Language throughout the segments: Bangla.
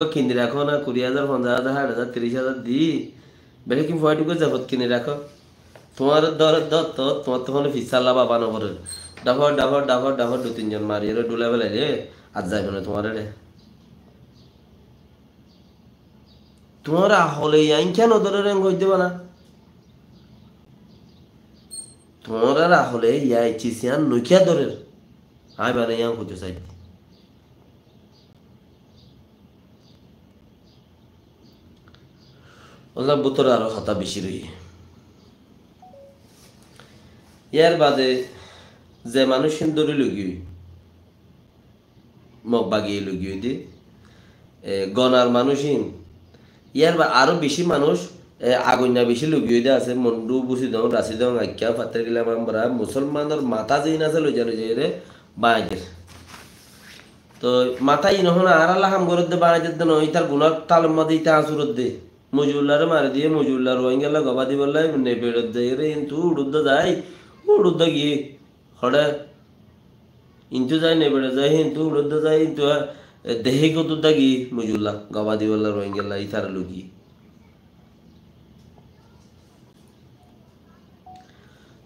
কিনে রাখো না 20,000 50,000 60,000 30,000 দি বেলে কি ফয়টুকু যাবত কিনে রাখো তোমার তোমার তখন ফিসাল্লা বাবা নগরের ডাফর 2-3 জন মারিয়ে ডুলা বেলাই রে আজ যাইব না তোমার রে তোমার হলে আইন কেন ধরে রেঙ্গ হইতে না তোমার হলে ইয়াই চিসিয়ান নইকিয়া ধরে আই বানে ইয়াং হইতে চাই ওলা বুতর আরো খাতা বেশি রই ইয়ার বাদে যে মানুষ ধরে লগিয়ে মগ বাগিয়ে লগিয়ে দি গনার মানুষহীন ইয়ার বা আরো বেশি মানুষ আগুনা বেশি লগিয়ে দিয়ে আছে মন্ডু বুসি দং রাশি দং আজ্ঞা ফাতে গেলাম আমরা মুসলমানের মাথা যেই আছে লই যাই রে বাঁকের তো মাথা ই নহন আর আল্লাহ হাম গরদ দে বাঁকের দে নই তার গুণার তালম মাদি তা আসুরত দে মজুল্লারে মারি দিয়ে মজুল্লা রোহিঙ্গা গবাদি বললাই নেপেড়ত দে রে কিন্তু উড়ুদ্দ যাই উড়ুদ্দ গিয়ে হড়ে ইন্তু যাই নেপেড়ে যায় কিন্তু উড়ুদ্দ যাই কিন্তু দেহে কত দাগি মজুল্লা গবাদি বললা রোহিঙ্গা ইতার লুকি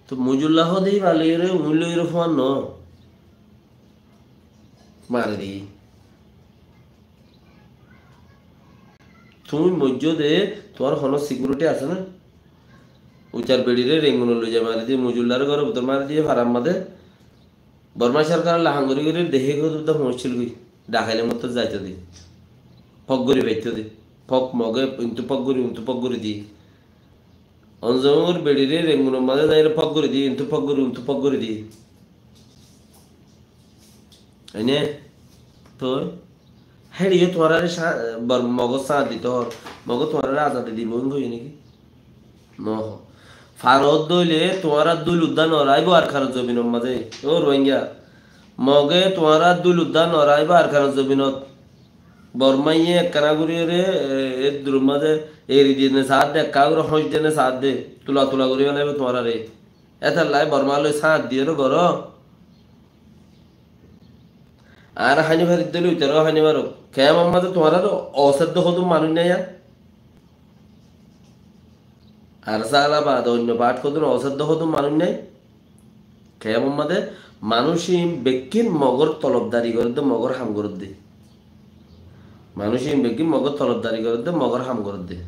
তো মজুল্লাহ দেই ভালো রে মূল্য ফোন ন মারে দি তুমি মসজিদে তোমার হন সিকিউরিটি আছে না উচার বেড়িরে রেঙ্গুন লই যায় মারি দিয়ে মজুল্লার ঘরে ভিতর মারি দিয়ে ফারাম মাদে বর্মা সরকার লাহাঙ্গরি করে দেহে কত মুশকিল গই ডাকাইলে মতো যাইতে দি ফক গরি বাইতে দি ফক মগে ইন্তু পক গরি দি অঞ্জমর বেড়িরে রেঙ্গুন মাদে যাই ফক গরি দি ইন্তু পক গরি দি এনে তো হেড়িয়ে তোমার মগজ সাঁত দিত মগজ তোমার আজাদি দিব হই নাকি নহ ফারত দইলে তোমার দুল উদ্যান নরাইব আর খার জমিনের মাঝে ও রোহিঙ্গা মগে তোমার দুল উদ্যান নরাইব আর খার জমিনত বর্মাইয়ে কানাগুড়িয়ে রে এর দূর মাঝে এরি দিয়ে সাথ দে কাগুর হইস দিয়ে সাথ দে তুলা করি লাগবে তোমার রে এত লাই বর্মা লই সাথ দিয়ে রে গর আর হানি ভারি দিলে উইতারও হানি মারো খেয়াম আমাদের তোমার অসাধ্য হতো মানুষ নেই আর সালা বাদ অন্য পাঠ কত অসাধ্য হতো মানুষ নেই খেয়াম আমাদের মানুষই ব্যক্তির মগর তলবদারি করে দে মগর হাম করে দে মানুষই ব্যক্তি মগর তলবদারি করে দে মগর হাম করে দে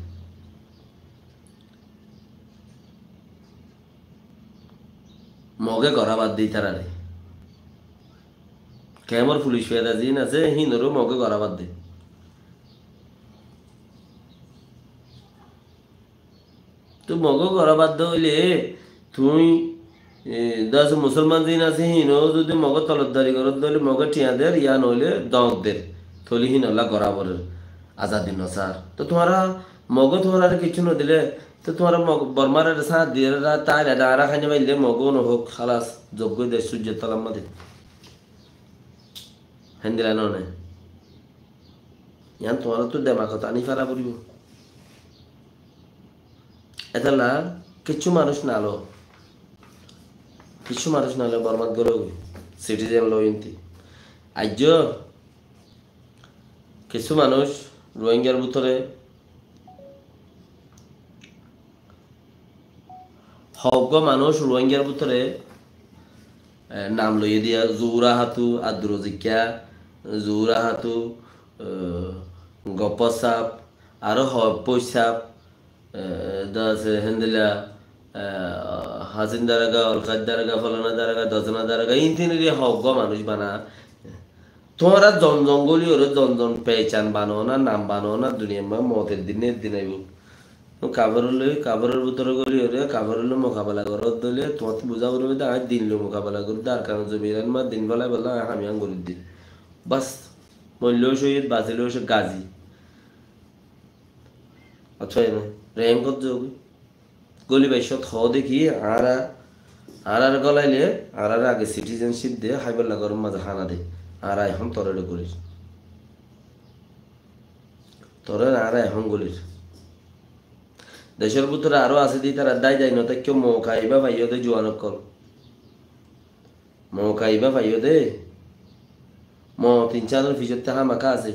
মগে করা বাদ দিই তারা রে কেমন পুলিশ ফেদা জিন আছে হিনরও মগে করা বাদ দে তো মগে করা বাদ হইলে তুমি দশ মুসলমান জিন আছে হিনও যদি মগে তলবদারি করত দইলে মগে টিয়া দের ইয়া নইলে দক দের থলি হিনলা গরাবরের আজাদি নসার তো তোমারা মগো তোমার কিছু ন দিলে তো তোমার বর্মার সাথ দিয়ে তাই আরা খাইনে পাইলে মগো নহোক খালাস যোগ্য দেশ সূর্যের তলার মধ্যে হ্যান্দিলা নয় ইয়ান তোমার তো দেমা কথা আনি ফেরা পড়িব এতালা কিছু মানুষ নালো বর্মাত গেল সিটিজেন লো ইন্তি আজ কিছু মানুষ রোহিঙ্গার ভিতরে হক মানুষ রোহিঙ্গার ভিতরে নাম লইয়ে দিয়া জোরা হাতু আদ্রজিকা জোরা হাতু গপসাপ আরো পয়সাপ হেন্দিলা হাজিন দারাগা অলকাদ দারাগা ফলানা দারাগা দজনা দারাগা ইনতিনি হক মানুষ বানা তোমরা জন জঙ্গলি ওর জন পেচান বানো না নাম বানো না দুনিয়া মতের দিন আইব কাবরের ভিতরে গলি ওরে কাবর হলো মোকাবেলা করো দলে তোমার বুঝা করবে আজ দিন লো মোকাবেলা করতে আর কারণ জমিরান মা দিন বেলায় বললাম আমি আঙ্গুর দিই বাস মূল্য শহীদ বাঁচিল সে গাজী আচ্ছা র্যাঙ্ক কত গলি বাইশ খ দেখি আর গলাইলে আর আগে সিটিজেনশিপ দিয়ে হাইবেলা গরম মাঝে হানা দে আর এখন তরে করিস তরে আর এখন গলির দেশের ভিতরে আরো আছে দি তারা দায় যায় না তাই কেউ মৌ খাইবা পাইও দে জোয়ান কল মৌ খাইবা পাইও দে ম 3-4 ফিসের হামাকা আছে